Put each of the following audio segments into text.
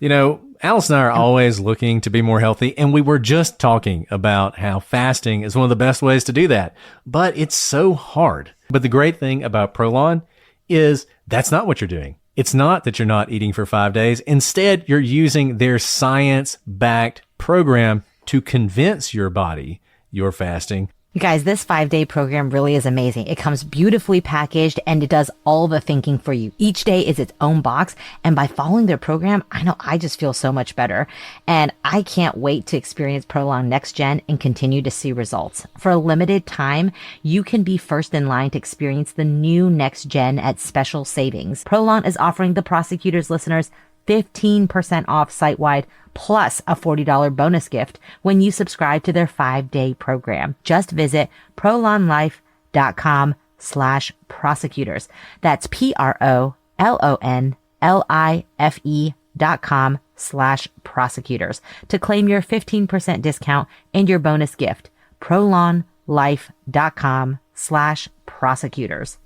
Alice and I are always looking to be more healthy, and we were just talking about how fasting is one of the best ways to do that, but it's so hard. But the great thing about Prolon is that's not what you're doing. It's not that you're not eating for 5 days. Instead, you're using their science-backed program to convince your body you're fasting. You guys, this 5-day program really is amazing. It comes beautifully packaged and it does all the thinking for you. Each day is its own box. And by following their program, I know I just feel so much better. And I can't wait to experience Prolong Next Gen and continue to see results. For a limited time, you can be first in line to experience the new Next Gen at special savings. Prolong is offering the Prosecutors listeners 15% off site-wide plus a $40 bonus gift when you subscribe to their 5-day program. Just visit prolonlife.com/prosecutors. That's PROLONLIFE.com/prosecutors to claim your 15% discount and your bonus gift. prolonlife.com/prosecutors.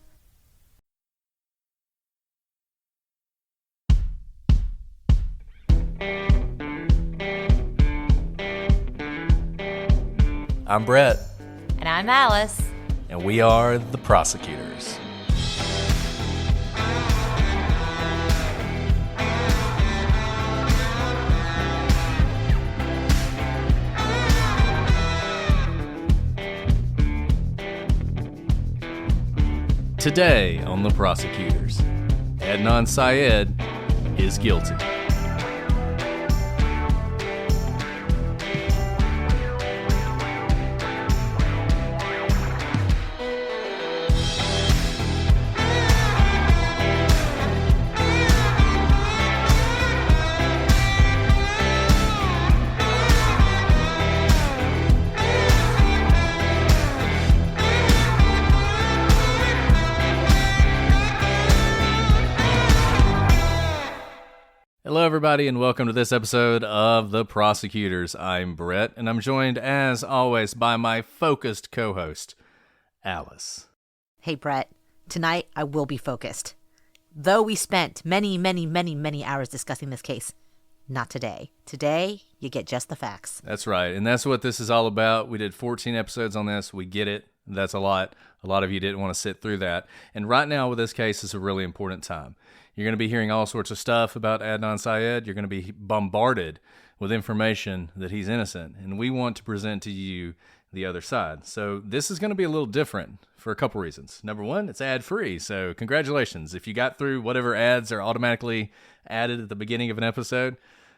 I'm Brett. And I'm Alice. And we are the Prosecutors. Today on the Prosecutors, Adnan Syed is guilty. Hello, everybody, and welcome to this episode of The Prosecutors. I'm Brett, and I'm joined, as always, by my focused co-host, Alice. Hey, Brett. Tonight, I will be focused. Though we spent many hours discussing this case, not today. Today, you get just the facts. That's right, and that's what this is all about. We did 14 episodes on this. We get it. That's a lot. A lot of you didn't want to sit through that. And right now, with this case, is a really important time. You're going to be hearing all sorts of stuff about Adnan Syed. You're going to be bombarded with information that he's innocent, and we want to present to you the other side. So this is going to be a little different for a couple reasons. Number one, it's ad-free, so congratulations. If you got through whatever ads are automatically added at the beginning of an episode,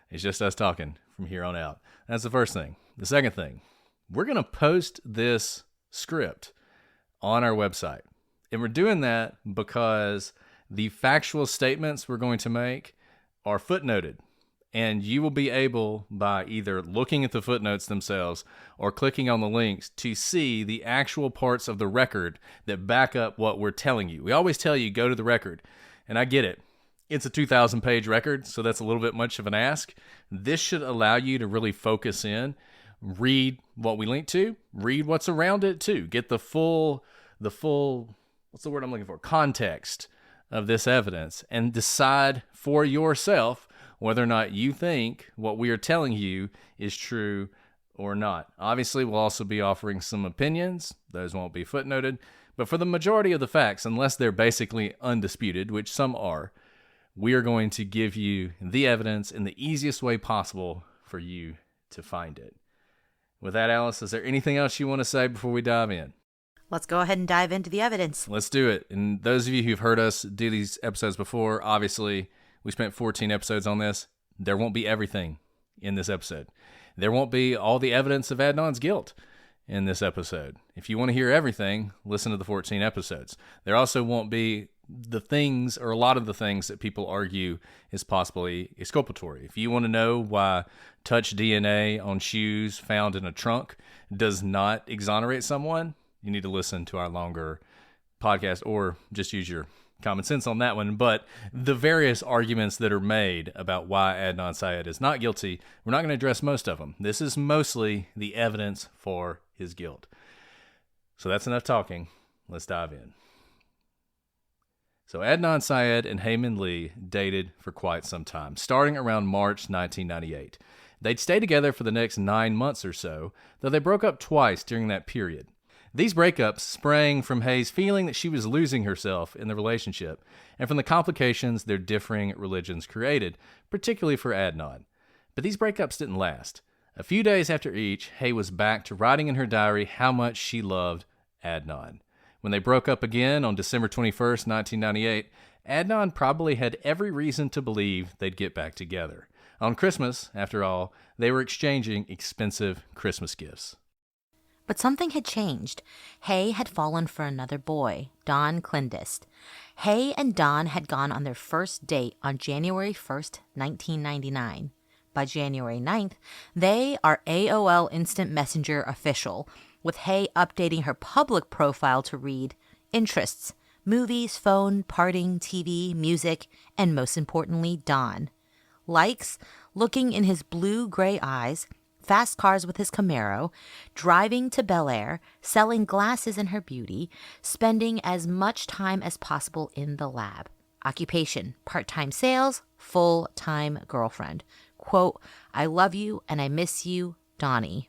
it's just us talking from here on out. That's the first thing. The second thing, we're going to post this script on our website, and we're doing that because the factual statements we're going to make are footnoted, and you will be able, by either looking at the footnotes themselves or clicking on the links, to see the actual parts of the record that back up what we're telling you. We always tell you, go to the record, and I get it. It's a 2,000-page record, so that's a little bit much of an ask. This should allow you to really focus in, read what we link to, read what's around it too, get the full, what's the word I'm looking for? Context of this evidence, and decide for yourself whether or not you think what we are telling you is true or not. Obviously, we'll also be offering some opinions. Those won't be footnoted. But for the majority of the facts, unless they're basically undisputed, which some are, we are going to give you the evidence in the easiest way possible for you to find it. With that, Alice, is there anything else you want to say before we dive in? Let's go ahead and dive into the evidence. Let's do it. And those of you who've heard us do these episodes before, obviously, we spent 14 episodes on this. There won't be everything in this episode. There won't be all the evidence of Adnan's guilt in this episode. If you want to hear everything, listen to the 14 episodes. There also won't be the things, or a lot of the things, that people argue is possibly exculpatory. If you want to know why touch DNA on shoes found in a trunk does not exonerate someone, you need to listen to our longer podcast, or just use your common sense on that one. But the various arguments that are made about why Adnan Syed is not guilty, we're not going to address most of them. This is mostly the evidence for his guilt. So that's enough talking. Let's dive in. So Adnan Syed and Heyman Lee dated for quite some time, starting around March 1998. They'd stay together for the next 9 months or so, though they broke up twice during that period. These breakups sprang from Hay's feeling that she was losing herself in the relationship, and from the complications their differing religions created, particularly for Adnan. But these breakups didn't last. A few days after each, Hay was back to writing in her diary how much she loved Adnan. When they broke up again on December 21st, 1998, Adnan probably had every reason to believe they'd get back together. On Christmas, after all, they were exchanging expensive Christmas gifts. But something had changed. Hay had fallen for another boy, Don Clindist. Hay and Don had gone on their first date on January 1st, 1999. By January 9th, they are AOL Instant Messenger official, with Hay updating her public profile to read interests, movies, phone, partying, TV, music, and most importantly, Don. Likes, looking in his blue-gray eyes, fast cars with his Camaro, driving to Bel Air, selling glasses in her beauty, spending as much time as possible in the lab. Occupation, part-time sales, full-time girlfriend. Quote, I love you and I miss you, Donnie.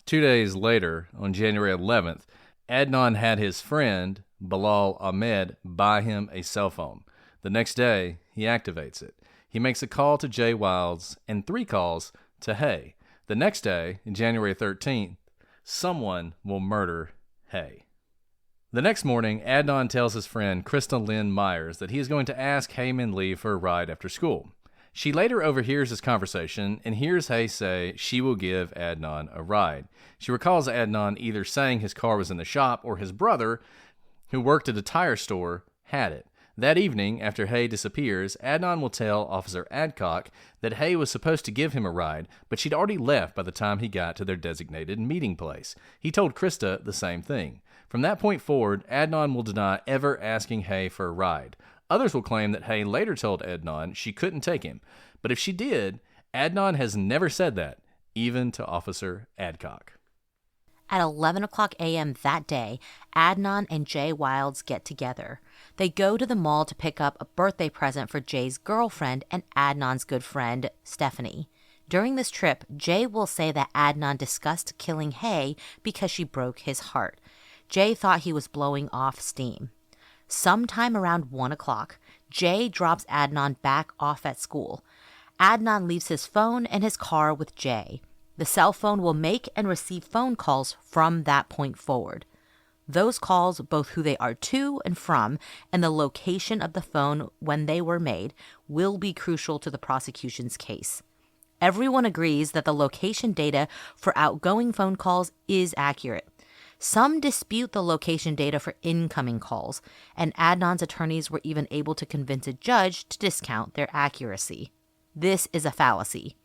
2 days later, on January 11th, Adnan had his friend, Bilal Ahmed, buy him a cell phone. The next day, he activates it. He makes a call to Jay Wilds and 3 calls to Hay. The next day, January 13th, someone will murder Hay. The next morning, Adnan tells his friend Krista Lynn Myers that he is going to ask Heyman Lee for a ride after school. She later overhears this conversation and hears Hay say she will give Adnan a ride. She recalls Adnan either saying his car was in the shop or his brother, who worked at a tire store, had it. That evening, after Hay disappears, Adnan will tell Officer Adcock that Hay was supposed to give him a ride, but she'd already left by the time he got to their designated meeting place. He told Krista the same thing. From that point forward, Adnan will deny ever asking Hay for a ride. Others will claim that Hay later told Adnan she couldn't take him, but if she did, Adnan has never said that, even to Officer Adcock. At 11 o'clock a.m. that day, Adnan and Jay Wilds get together. They go to the mall to pick up a birthday present for Jay's girlfriend and Adnan's good friend, Stephanie. During this trip, Jay will say that Adnan discussed killing Hay because she broke his heart. Jay thought he was blowing off steam. Sometime around 1 o'clock, Jay drops Adnan back off at school. Adnan leaves his phone and his car with Jay. The cell phone will make and receive phone calls from that point forward. Those calls, both who they are to and from, and the location of the phone when they were made, will be crucial to the prosecution's case. Everyone agrees that the location data for outgoing phone calls is accurate. Some dispute the location data for incoming calls, and Adnan's attorneys were even able to convince a judge to discount their accuracy. This is a fallacy.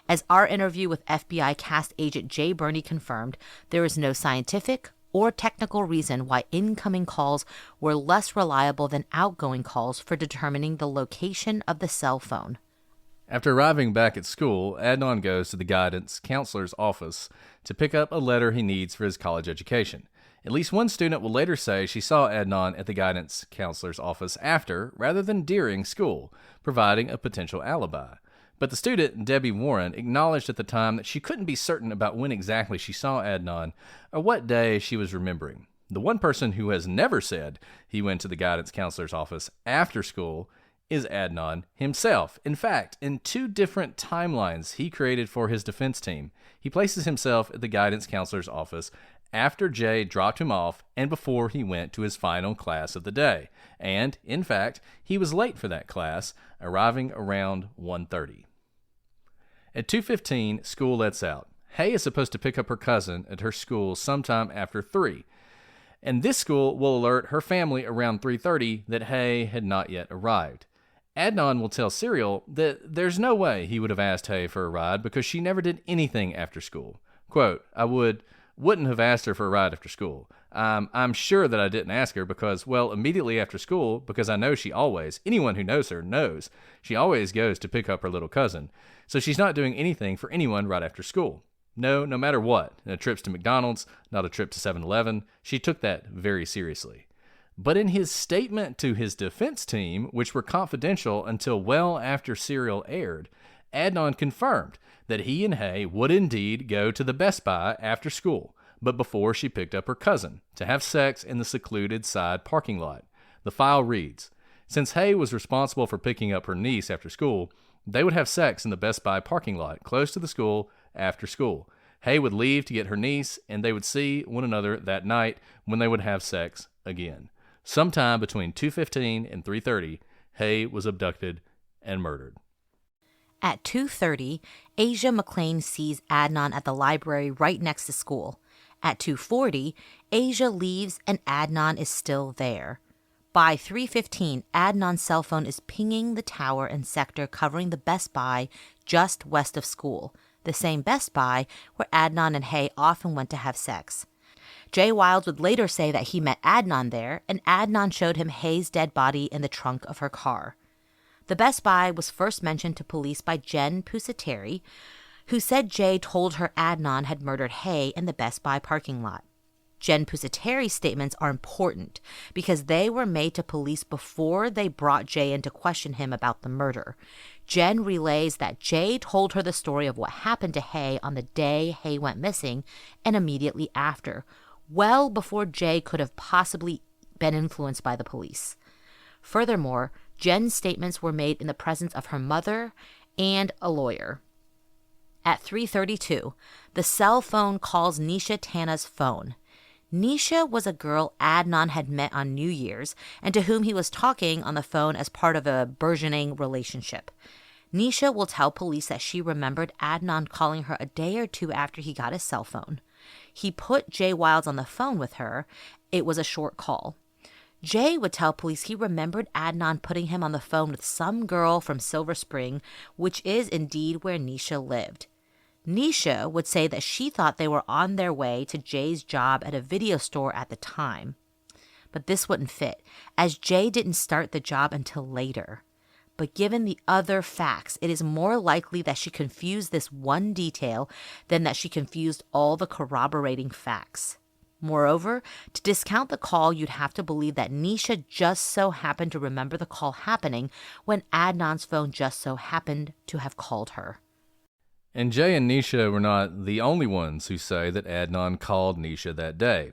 As our interview with FBI cast agent Jay Burney confirmed, there is no scientific or technical reason why incoming calls were less reliable than outgoing calls for determining the location of the cell phone. After arriving back at school, Adnan goes to the guidance counselor's office to pick up a letter he needs for his college education. At least one student will later say she saw Adnan at the guidance counselor's office after, rather than during, school, providing a potential alibi. But the student, Debbie Warren, acknowledged at the time that she couldn't be certain about when exactly she saw Adnan or what day she was remembering. The one person who has never said he went to the guidance counselor's office after school is Adnan himself. In fact, in 2 different timelines he created for his defense team, he places himself at the guidance counselor's office after Jay dropped him off and before he went to his final class of the day. And, in fact, he was late for that class, arriving around 1:30. At 2:15, school lets out. Hay is supposed to pick up her cousin at her school sometime after 3. And this school will alert her family around 3:30 that Hay had not yet arrived. Adnan will tell Serial that there's no way he would have asked Hay for a ride because she never did anything after school. Quote, I wouldn't have asked her for a ride after school. I'm sure that I didn't ask her because, well, immediately after school, because I know anyone who knows her knows, she always goes to pick up her little cousin. So she's not doing anything for anyone right after school. No matter what. No trips to McDonald's, not a trip to 7-Eleven. She took that very seriously. But in his statement to his defense team, which were confidential until well after Serial aired, Adnan confirmed that he and Hay would indeed go to the Best Buy after school, but before she picked up her cousin, to have sex in the secluded side parking lot. The file reads, since Hay was responsible for picking up her niece after school, they would have sex in the Best Buy parking lot close to the school after school. Hay would leave to get her niece, and they would see one another that night when they would have sex again. Sometime between 2:15 and 3:30, Hay was abducted and murdered. At 2:30, Asia McClain sees Adnan at the library right next to school. At 2:40, Asia leaves and Adnan is still there. By 3:15, Adnan's cell phone is pinging the tower and sector covering the Best Buy just west of school, the same Best Buy where Adnan and Hay often went to have sex. Jay Wilds would later say that he met Adnan there, and Adnan showed him Hay's dead body in the trunk of her car. The Best Buy was first mentioned to police by Jen Pusateri, who said Jay told her Adnan had murdered Hay in the Best Buy parking lot. Jen Pusateri's statements are important because they were made to police before they brought Jay in to question him about the murder. Jen relays that Jay told her the story of what happened to Hay on the day Hay went missing and immediately after, well before Jay could have possibly been influenced by the police. Furthermore, Jen's statements were made in the presence of her mother and a lawyer. At 3:32, the cell phone calls Nisha Tana's phone. Nisha was a girl Adnan had met on New Year's and to whom he was talking on the phone as part of a burgeoning relationship. Nisha will tell police that she remembered Adnan calling her a day or two after he got his cell phone. He put Jay Wilds on the phone with her. It was a short call. Jay would tell police he remembered Adnan putting him on the phone with some girl from Silver Spring, which is indeed where Nisha lived. Nisha would say that she thought they were on their way to Jay's job at a video store at the time. But this wouldn't fit, as Jay didn't start the job until later. But given the other facts, it is more likely that she confused this one detail than that she confused all the corroborating facts. Moreover, to discount the call, you'd have to believe that Nisha just so happened to remember the call happening when Adnan's phone just so happened to have called her. And Jay and Nisha were not the only ones who say that Adnan called Nisha that day.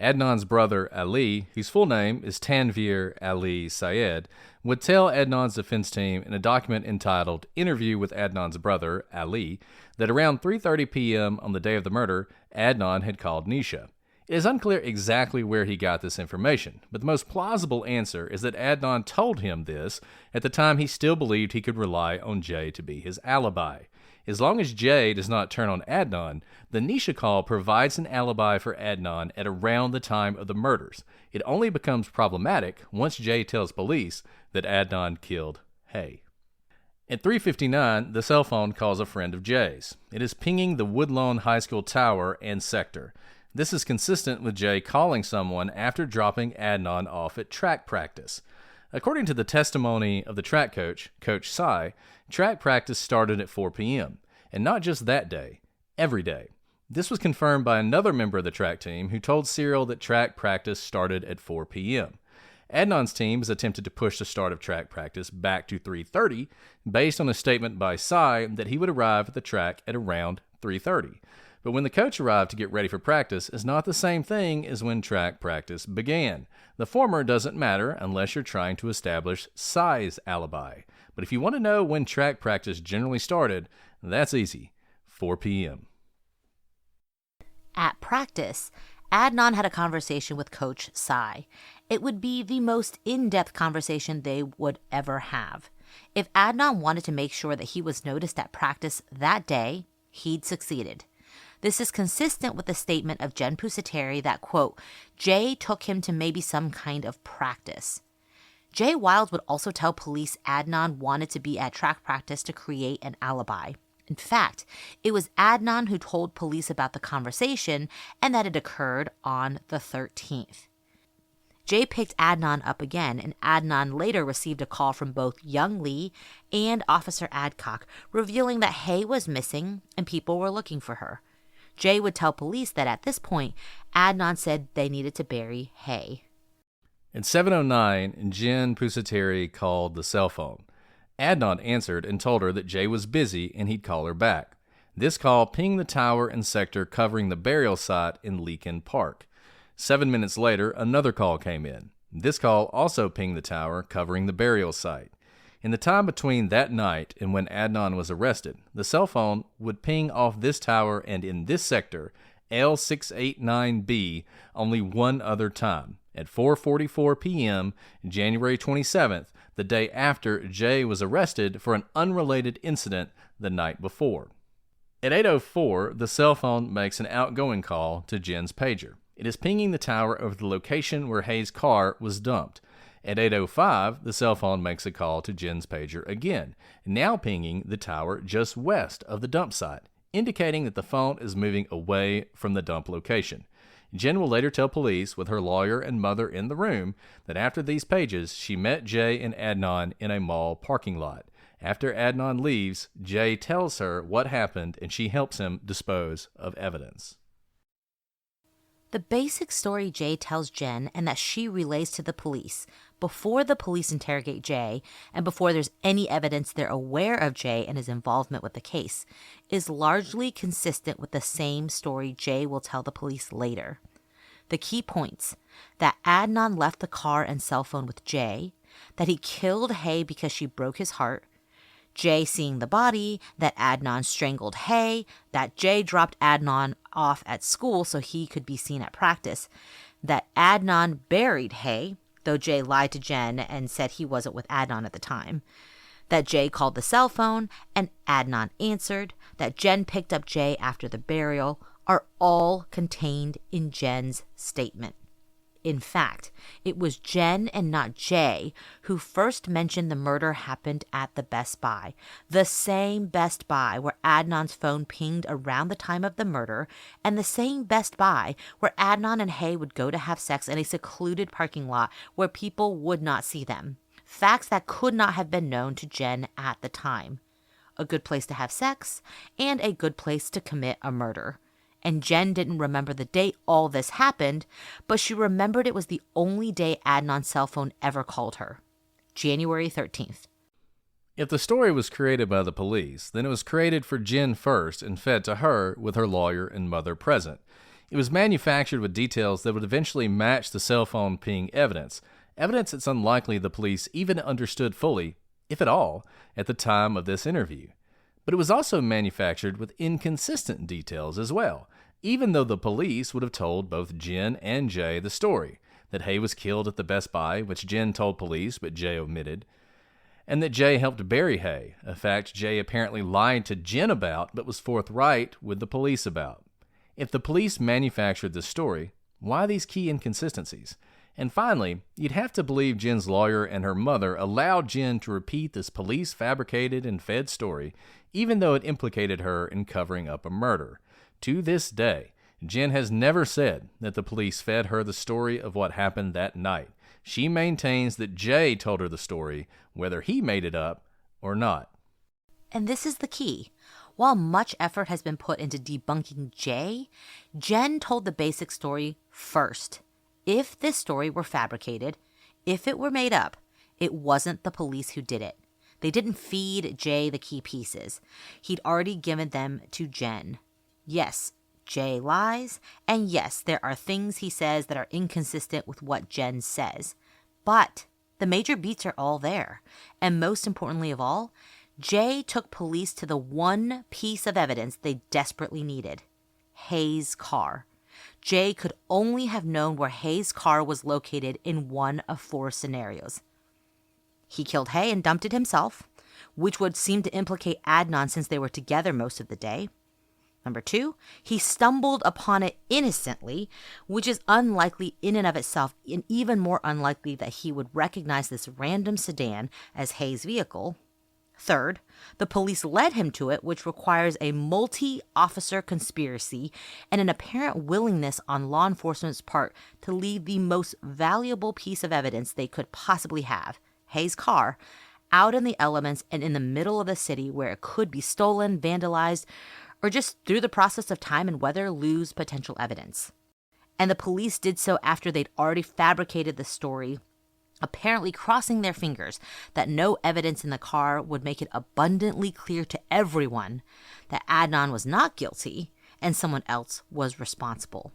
Adnan's brother Ali, whose full name is Tanveer Ali Syed, would tell Adnan's defense team in a document entitled Interview with Adnan's Brother, Ali, that around 3:30 p.m. on the day of the murder, Adnan had called Nisha. It is unclear exactly where he got this information, but the most plausible answer is that Adnan told him this at the time he still believed he could rely on Jay to be his alibi. As long as Jay does not turn on Adnan, the Nisha call provides an alibi for Adnan at around the time of the murders. It only becomes problematic once Jay tells police that Adnan killed Hay. At 3:59, the cell phone calls a friend of Jay's. It is pinging the Woodlawn High School tower and sector. This is consistent with Jay calling someone after dropping Adnan off at track practice. According to the testimony of the track coach, Coach Sy, track practice started at 4 p.m., and not just that day, every day. This was confirmed by another member of the track team who told Serial that track practice started at 4 p.m. Adnan's team has attempted to push the start of track practice back to 3:30 based on a statement by Sy that he would arrive at the track at around 3:30. But when the coach arrived to get ready for practice is not the same thing as when track practice began. The former doesn't matter unless you're trying to establish Sy's alibi. But if you want to know when track practice generally started, that's easy, 4 p.m. At practice, Adnan had a conversation with Coach Sy. It would be the most in-depth conversation they would ever have. If Adnan wanted to make sure that he was noticed at practice that day, he'd succeeded. This is consistent with the statement of Jen Pusateri that, quote, Jay took him to maybe some kind of practice. Jay Wilds would also tell police Adnan wanted to be at track practice to create an alibi. In fact, it was Adnan who told police about the conversation and that it occurred on the 13th. Jay picked Adnan up again, and Adnan later received a call from both Young Lee and Officer Adcock revealing that Hay was missing and people were looking for her. Jay would tell police that at this point, Adnan said they needed to bury Hay. At 7:09, Jen Pusateri called the cell phone. Adnan answered and told her that Jay was busy and he'd call her back. This call pinged the tower and sector covering the burial site in Leakin Park. 7 minutes later, another call came in. This call also pinged the tower covering the burial site. In the time between that night and when Adnan was arrested, the cell phone would ping off this tower and in this sector, L689B, only one other time, at 4:44 p.m., January 27th, the day after Jay was arrested for an unrelated incident the night before. At 8:04, the cell phone makes an outgoing call to Jen's pager. It is pinging the tower of the location where Hayes' car was dumped. At 8:05, the cell phone makes a call to Jen's pager again, now pinging the tower just west of the dump site, indicating that the phone is moving away from the dump location. Jen will later tell police, with her lawyer and mother in the room, that after these pages, she met Jay and Adnan in a mall parking lot. After Adnan leaves, Jay tells her what happened and she helps him dispose of evidence. The basic story Jay tells Jen and that she relays to the police before the police interrogate Jay and before there's any evidence they're aware of Jay and his involvement with the case is largely consistent with the same story Jay will tell the police later. The key points: that Adnan left the car and cell phone with Jay, that he killed Hay because she broke his heart, Jay seeing the body, that Adnan strangled Hay, that Jay dropped Adnan off at school so he could be seen at practice, that Adnan buried Hay, though Jay lied to Jen and said he wasn't with Adnan at the time, that Jay called the cell phone and Adnan answered, that Jen picked up Jay after the burial, are all contained in Jen's statement. In fact, it was Jen and not Jay who first mentioned the murder happened at the Best Buy, the same Best Buy where Adnan's phone pinged around the time of the murder, and the same Best Buy where Adnan and Hay would go to have sex in a secluded parking lot where people would not see them. Facts that could not have been known to Jen at the time. A good place to have sex, and a good place to commit a murder. And Jen didn't remember the date all this happened, but she remembered it was the only day Adnan's cell phone ever called her. January 13th. If the story was created by the police, then it was created for Jen first and fed to her with her lawyer and mother present. It was manufactured with details that would eventually match the cell phone ping evidence it's unlikely the police even understood fully, if at all, at the time of this interview. But it was also manufactured with inconsistent details as well, even though the police would have told both Jen and Jay the story, that Hay was killed at the Best Buy, which Jen told police but Jay omitted, and that Jay helped bury Hay, a fact Jay apparently lied to Jen about but was forthright with the police about. If the police manufactured this story, why these key inconsistencies? And finally, you'd have to believe Jen's lawyer and her mother allowed Jen to repeat this police-fabricated and fed story, even though it implicated her in covering up a murder. To this day, Jen has never said that the police fed her the story of what happened that night. She maintains that Jay told her the story, whether he made it up or not. And this is the key. While much effort has been put into debunking Jay, Jen told the basic story first. If this story were fabricated, if it were made up, it wasn't the police who did it. They didn't feed Jay the key pieces. He'd already given them to Jen. Yes, Jay lies, and yes, there are things he says that are inconsistent with what Jen says. But the major beats are all there. And most importantly of all, Jay took police to the one piece of evidence they desperately needed: Hayes' car. Jay could only have known where Hayes' car was located in one of four scenarios. He killed Hay and dumped it himself, which would seem to implicate Adnan since they were together most of the day. Number 2, he stumbled upon it innocently, which is unlikely in and of itself, and even more unlikely that he would recognize this random sedan as Hayes' vehicle. Third, the police led him to it, which requires a multi-officer conspiracy and an apparent willingness on law enforcement's part to leave the most valuable piece of evidence they could possibly have, Hayes' car, out in the elements and in the middle of the city where it could be stolen, vandalized, or just through the process of time and weather lose potential evidence. And the police did so after they'd already fabricated the story apparently crossing their fingers that no evidence in the car would make it abundantly clear to everyone that Adnan was not guilty and someone else was responsible.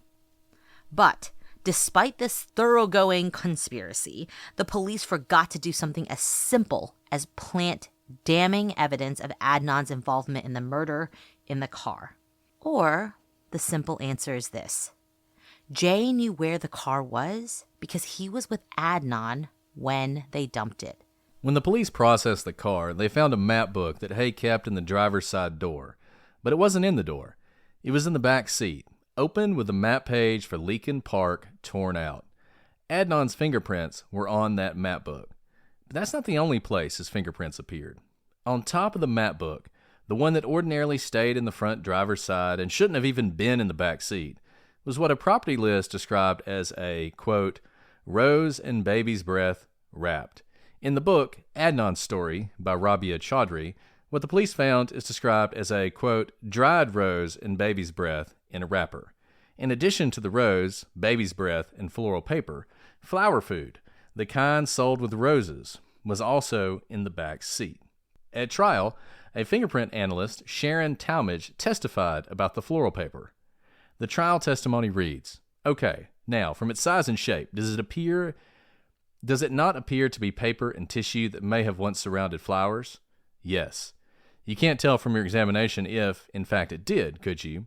But despite this thoroughgoing conspiracy, the police forgot to do something as simple as plant damning evidence of Adnan's involvement in the murder in the car. Or the simple answer is this: Jay knew where the car was because he was with Adnan when they dumped it. When the police processed the car, they found a map book that Hay kept in the driver's side door. But it wasn't in the door. It was in the back seat, open with the map page for Leakin Park torn out. Adnan's fingerprints were on that map book. But that's not the only place his fingerprints appeared. On top of the map book, the one that ordinarily stayed in the front driver's side and shouldn't have even been in the back seat, was what a property list described as a, quote, rose and baby's breath wrapped. In the book, Adnan's Story by Rabia Chaudhry, what the police found is described as a, quote, dried rose and baby's breath in a wrapper. In addition to the rose, baby's breath, and floral paper, flower food, the kind sold with roses, was also in the back seat. At trial, a fingerprint analyst, Sharon Talmadge, testified about the floral paper. The trial testimony reads, okay, now, from its size and shape, does it not appear to be paper and tissue that may have once surrounded flowers? Yes. You can't tell from your examination if, in fact, it did, could you?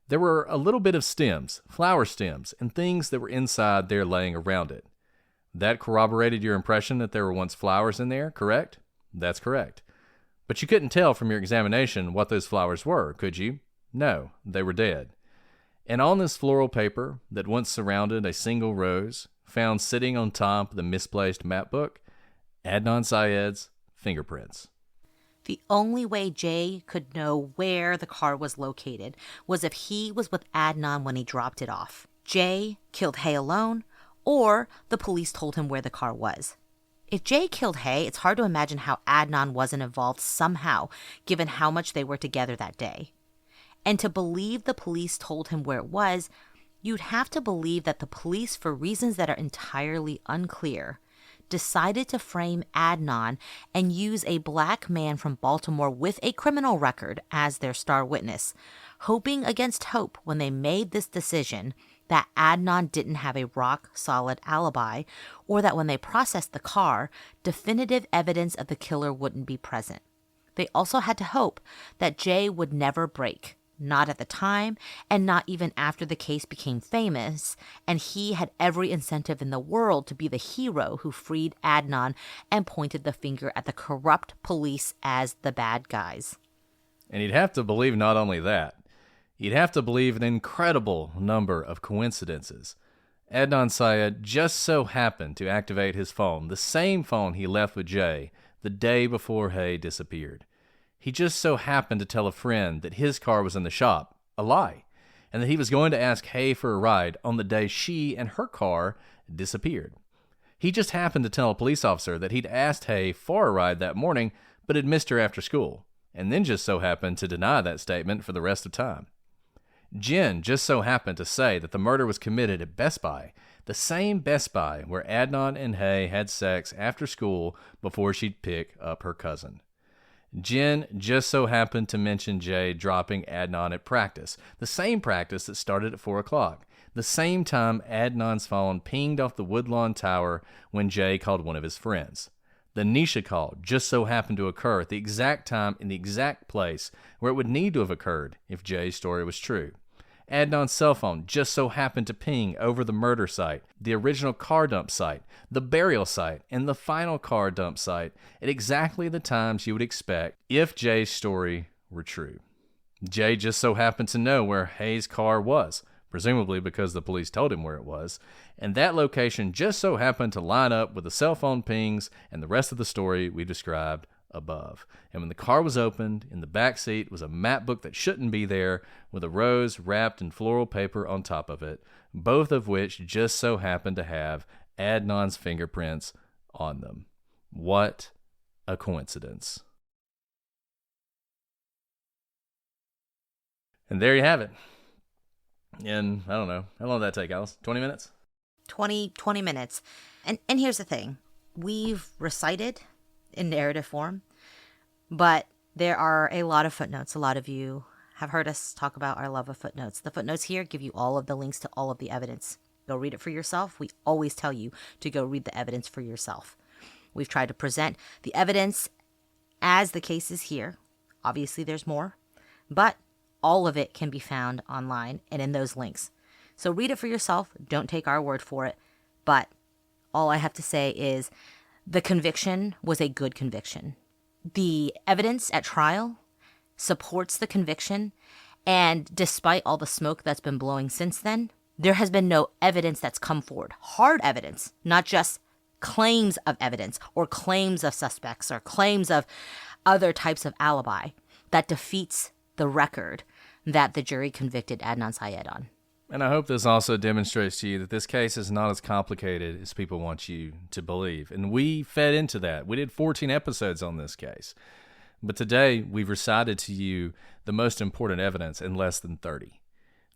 There were a little bit of stems, flower stems, and things that were inside there laying around it. That corroborated your impression that there were once flowers in there, correct? That's correct. But you couldn't tell from your examination what those flowers were, could you? No, they were dead. And on this floral paper that once surrounded a single rose, found sitting on top of the misplaced map book, Adnan Syed's fingerprints. The only way Jay could know where the car was located was if he was with Adnan when he dropped it off. Jay killed Hay alone, or the police told him where the car was. If Jay killed Hay, it's hard to imagine how Adnan wasn't involved somehow, given how much they were together that day. And to believe the police told him where it was, you'd have to believe that the police, for reasons that are entirely unclear, decided to frame Adnan and use a black man from Baltimore with a criminal record as their star witness, hoping against hope when they made this decision that Adnan didn't have a rock-solid alibi, or that when they processed the car, definitive evidence of the killer wouldn't be present. They also had to hope that Jay would never break. Not at the time, and not even after the case became famous, and he had every incentive in the world to be the hero who freed Adnan and pointed the finger at the corrupt police as the bad guys. And you'd have to believe not only that, you'd have to believe an incredible number of coincidences. Adnan Syed just so happened to activate his phone, the same phone he left with Jay the day before Hay disappeared. He just so happened to tell a friend that his car was in the shop, a lie, and that he was going to ask Hay for a ride on the day she and her car disappeared. He just happened to tell a police officer that he'd asked Hay for a ride that morning, but had missed her after school, and then just so happened to deny that statement for the rest of time. Jen just so happened to say that the murder was committed at Best Buy, the same Best Buy where Adnan and Hay had sex after school before she'd pick up her cousin. Jen just so happened to mention Jay dropping Adnan at practice, the same practice that started at 4 o'clock, the same time Adnan's phone pinged off the Woodlawn Tower when Jay called one of his friends. The Nisha call just so happened to occur at the exact time in the exact place where it would need to have occurred if Jay's story was true. Adnan's cell phone just so happened to ping over the murder site, the original car dump site, the burial site, and the final car dump site at exactly the times you would expect if Jay's story were true. Jay just so happened to know where Hay's car was, presumably because the police told him where it was, and that location just so happened to line up with the cell phone pings and the rest of the story we described above. And when the car was opened, in the back seat was a map book that shouldn't be there with a rose wrapped in floral paper on top of it, both of which just so happened to have Adnan's fingerprints on them. What a coincidence. And there you have it. And I don't know, how long did that take, Alice? 20 minutes? 20 minutes. And here's the thing. we've recited in narrative form, but there are a lot of footnotes. A lot of you have heard us talk about our love of footnotes. The footnotes here give you all of the links to all of the evidence. Go read it for yourself. We always tell you to go read the evidence for yourself. We've tried to present the evidence as the case is here. Obviously, there's more, but all of it can be found online and in those links. So read it for yourself. Don't take our word for it. But all I have to say is the conviction was a good conviction. The evidence at trial supports the conviction. And despite all the smoke that's been blowing since then, there has been no evidence that's come forward. Hard evidence, not just claims of evidence or claims of suspects or claims of other types of alibi that defeats the record that the jury convicted Adnan Syed on. And I hope this also demonstrates to you that this case is not as complicated as people want you to believe. And we fed into that. We did 14 episodes on this case. But today, we've recited to you the most important evidence in less than 30.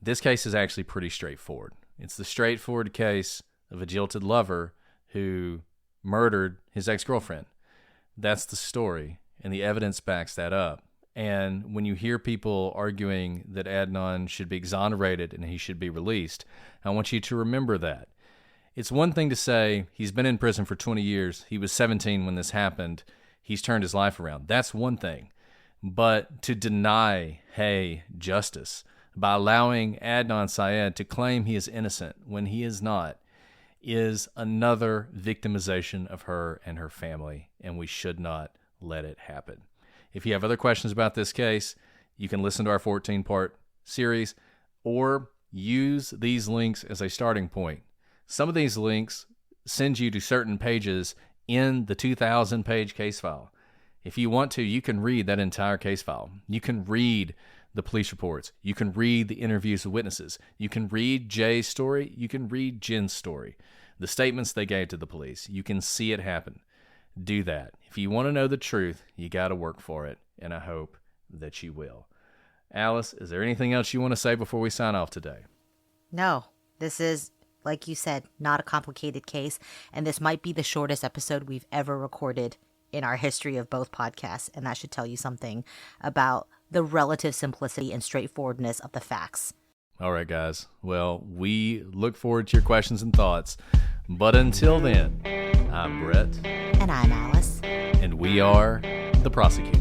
This case is actually pretty straightforward. It's the straightforward case of a jilted lover who murdered his ex-girlfriend. That's the story, and the evidence backs that up. And when you hear people arguing that Adnan should be exonerated and he should be released, I want you to remember that. It's one thing to say he's been in prison for 20 years, he was 17 when this happened, he's turned his life around. That's one thing. But to deny, justice by allowing Adnan Syed to claim he is innocent when he is not is another victimization of her and her family, and we should not let it happen. If you have other questions about this case, you can listen to our 14-part series or use these links as a starting point. Some of these links send you to certain pages in the 2,000-page case file. If you want to, you can read that entire case file. You can read the police reports. You can read the interviews with witnesses. You can read Jay's story. You can read Jen's story. The statements they gave to the police. You can see it happen. Do that. If you want to know the truth, you got to work for it, and I hope that you will. Alice, is there anything else you want to say before we sign off today? No, this is, like you said, not a complicated case, and this might be the shortest episode we've ever recorded in our history of both podcasts, and that should tell you something about the relative simplicity and straightforwardness of the facts. All right, guys. Well, we look forward to your questions and thoughts, but until then, I'm Brett. And I'm Alice. And we are the prosecutors.